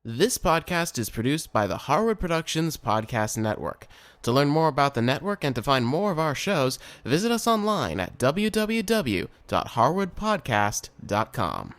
This podcast is produced by the Harwood Productions Podcast Network. To learn more about the network and to find more of our shows, visit us online at www.harwoodpodcast.com.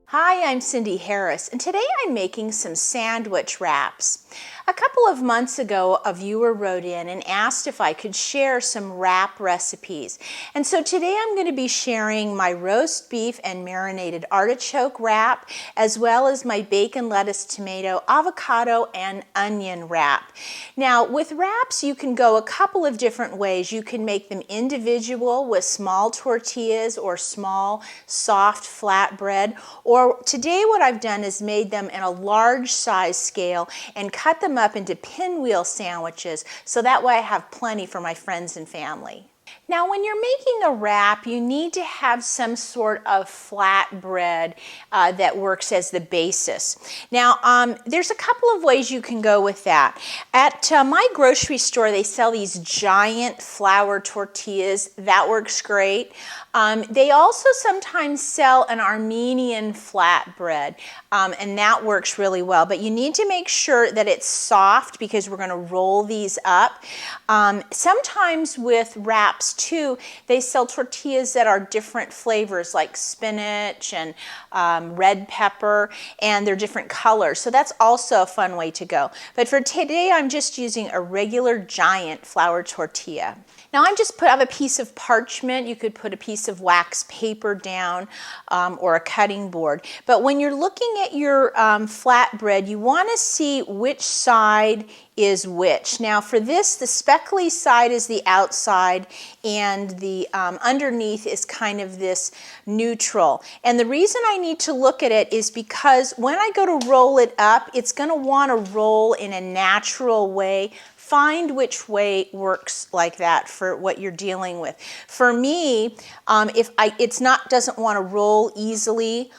Hi, I'm Cindy Harris, and today I'm making some sandwich wraps. A couple of months ago, a viewer wrote in and asked if I could share some wrap recipes. And so today I'm going to be sharing my roast beef and marinated artichoke wrap, as well as my bacon, lettuce, tomato, avocado, and onion wrap. Now, with wraps, you can go a couple of different ways. You can make them individual with small tortillas or small, soft flatbread, or today what I've done is made them in a large size scale and cut them up into pinwheel sandwiches, so that way I have plenty for my friends and family. Now, when you're making a wrap, you need to have some sort of flatbread that works as the basis. Now, there's a couple of ways you can go with that. At my grocery store, they sell these giant flour tortillas. That works great. They also sometimes sell an Armenian flatbread, and that works really well. But you need to make sure that it's soft because we're going to roll these up. Sometimes with wraps too, they sell tortillas that are different flavors like spinach and red pepper, and they're different colors. So that's also a fun way to go. But for today, I'm just using a regular giant flour tortilla. Now I have a piece of parchment. You could put a piece of wax paper down or a cutting board. But when you're looking at your flatbread, you want to see which side is which. Now for this, the speckly side is the outside and the underneath is kind of this neutral. And the reason I need to look at it is because when I go to roll it up, it's going to want to roll in a natural way. Find which way works like that for what you're dealing with. For me, doesn't want to roll easily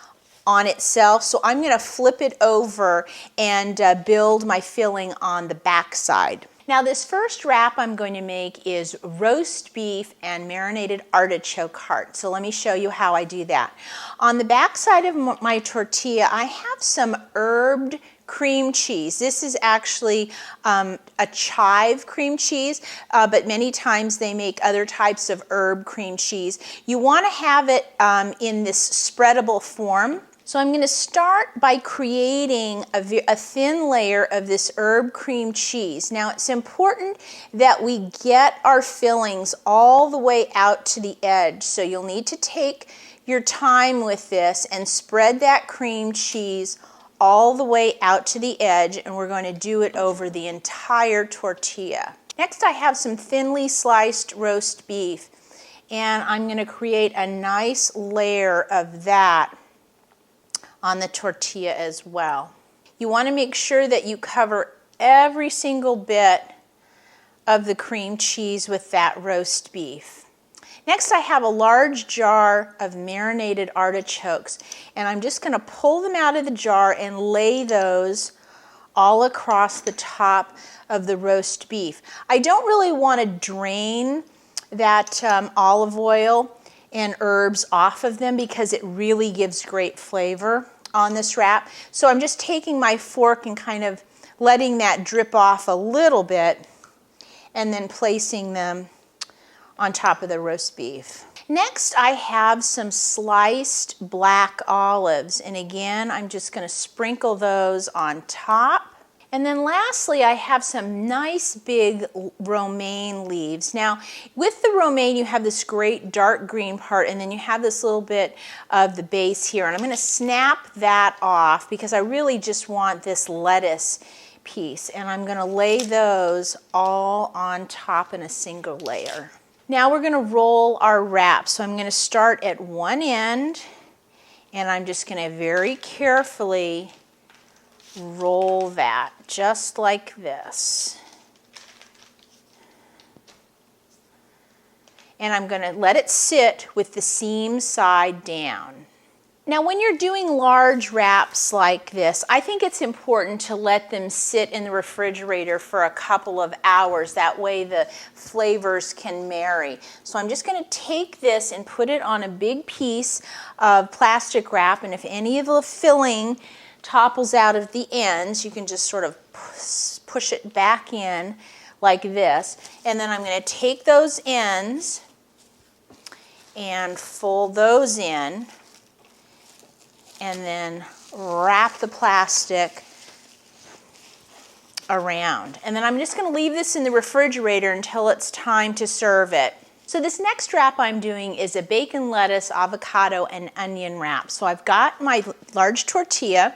on itself, so I'm going to flip it over and build my filling on the back side. Now this first wrap I'm going to make is roast beef and marinated artichoke heart. So let me show you how I do that. On the back side of my tortilla, I have some herbed cream cheese. This is actually a chive cream cheese, but many times they make other types of herb cream cheese. You want to have it in this spreadable form. So I'm going to start by creating a thin layer of this herb cream cheese. Now it's important that we get our fillings all the way out to the edge. So you'll need to take your time with this and spread that cream cheese all the way out to the edge, and we're going to do it over the entire tortilla. Next, I have some thinly sliced roast beef, and I'm going to create a nice layer of that on the tortilla as well. You want to make sure that you cover every single bit of the cream cheese with that roast beef. Next, I have a large jar of marinated artichokes, and I'm just going to pull them out of the jar and lay those all across the top of the roast beef. I don't really want to drain that olive oil and herbs off of them because it really gives great flavor on this wrap. So I'm just taking my fork and kind of letting that drip off a little bit and then placing them on top of the roast beef. Next, I have some sliced black olives, and again, I'm just going to sprinkle those on top. And then lastly, I have some nice big romaine leaves. Now, with the romaine, you have this great dark green part, and then you have this little bit of the base here. And I'm going to snap that off because I really just want this lettuce piece. And I'm going to lay those all on top in a single layer. Now we're going to roll our wrap. So I'm going to start at one end, and I'm just going to very carefully roll that just like this. And I'm going to let it sit with the seam side down. Now, when you're doing large wraps like this, I think it's important to let them sit in the refrigerator for a couple of hours. That way the flavors can marry. So I'm just going to take this and put it on a big piece of plastic wrap, and if any of the filling topples out of the ends, you can just sort of push it back in like this. And then I'm going to take those ends and fold those in, and then wrap the plastic around. And then I'm just going to leave this in the refrigerator until it's time to serve it. So this next wrap I'm doing is a bacon, lettuce, avocado, and onion wrap. So I've got my large tortilla,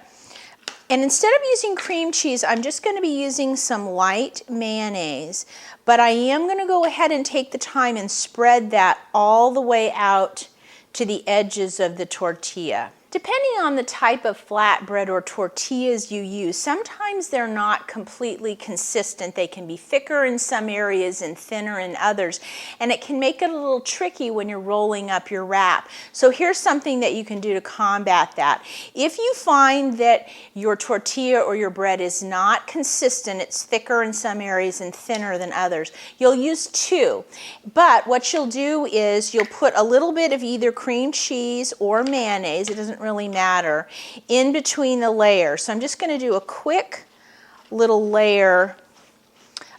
and instead of using cream cheese, I'm just going to be using some light mayonnaise. But I am going to go ahead and take the time and spread that all the way out to the edges of the tortilla. Depending on the type of flatbread or tortillas you use, sometimes they're not completely consistent. They can be thicker in some areas and thinner in others, and it can make it a little tricky when you're rolling up your wrap. So here's something that you can do to combat that. If you find that your tortilla or your bread is not consistent, it's thicker in some areas and thinner than others, you'll use two. But what you'll do is you'll put a little bit of either cream cheese or mayonnaise, it doesn't really matter, in between the layers. So I'm just going to do a quick little layer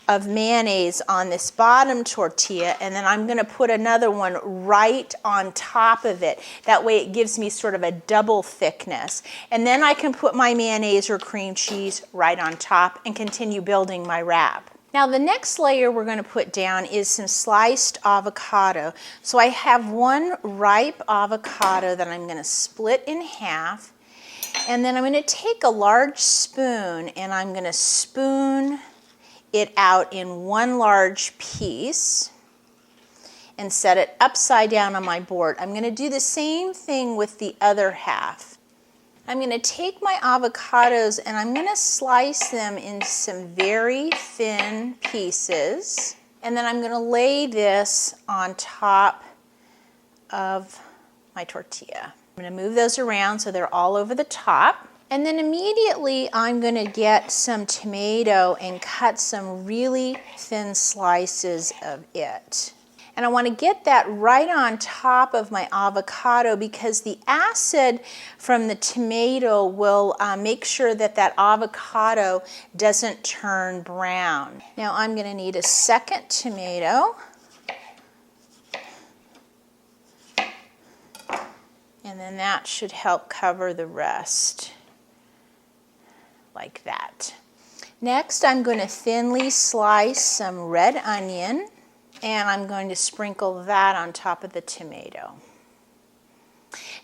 of mayonnaise on this bottom tortilla, and then I'm going to put another one right on top of it. That way it gives me sort of a double thickness. And then I can put my mayonnaise or cream cheese right on top and continue building my wrap. Now the next layer we're going to put down is some sliced avocado. So I have one ripe avocado that I'm going to split in half, and then I'm going to take a large spoon and I'm going to spoon it out in one large piece and set it upside down on my board. I'm going to do the same thing with the other half. I'm going to take my avocados and I'm going to slice them into some very thin pieces, and then I'm going to lay this on top of my tortilla. I'm going to move those around so they're all over the top. And then immediately I'm going to get some tomato and cut some really thin slices of it. And I want to get that right on top of my avocado because the acid from the tomato will make sure that that avocado doesn't turn brown. Now I'm going to need a second tomato. And then that should help cover the rest, like that. Next, I'm going to thinly slice some red onion, and I'm going to sprinkle that on top of the tomato.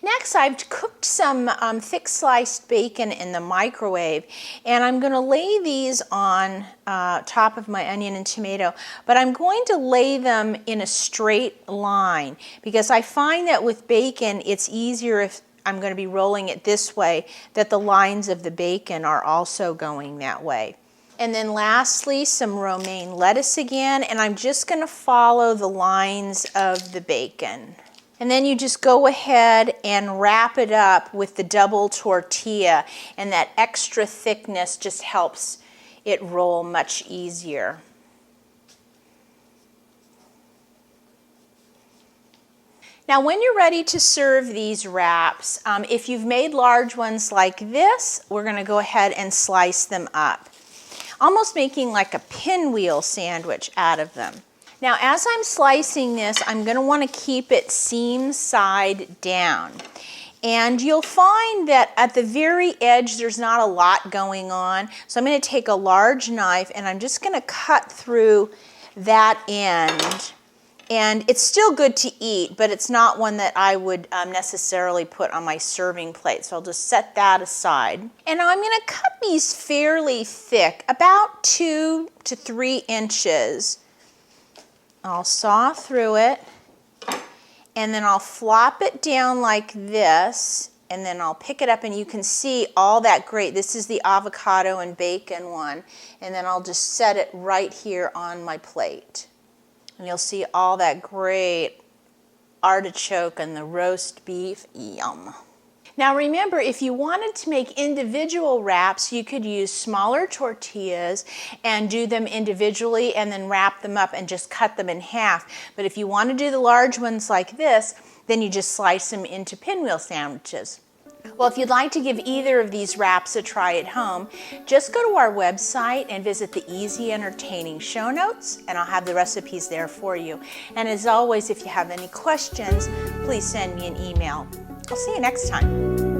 Next, I've cooked some thick sliced bacon in the microwave, and I'm going to lay these on top of my onion and tomato, but I'm going to lay them in a straight line because I find that with bacon it's easier if I'm going to be rolling it this way, that the lines of the bacon are also going that way. And then lastly, some romaine lettuce again, and I'm just going to follow the lines of the bacon. And then you just go ahead and wrap it up with the double tortilla, and that extra thickness just helps it roll much easier. Now when you're ready to serve these wraps, if you've made large ones like this, we're going to go ahead and slice them up, almost making like a pinwheel sandwich out of them. Now as I'm slicing this, I'm going to want to keep it seam side down. And you'll find that at the very edge there's not a lot going on. So I'm going to take a large knife and I'm just going to cut through that end. And it's still good to eat, but it's not one that I would necessarily put on my serving plate. So I'll just set that aside. And now I'm going to cut these fairly thick, about 2 to 3 inches. I'll saw through it, and then I'll flop it down like this, and then I'll pick it up, and you can see all that great. This is the avocado and bacon one, and then I'll just set it right here on my plate. And you'll see all that great artichoke and the roast beef. Yum. Now remember, if you wanted to make individual wraps, you could use smaller tortillas and do them individually and then wrap them up and just cut them in half. But if you want to do the large ones like this, then you just slice them into pinwheel sandwiches. Well, if you'd like to give either of these wraps a try at home, just go to our website and visit the Easy Entertaining show notes, and I'll have the recipes there for you. And as always, if you have any questions, please send me an email. I'll see you next time.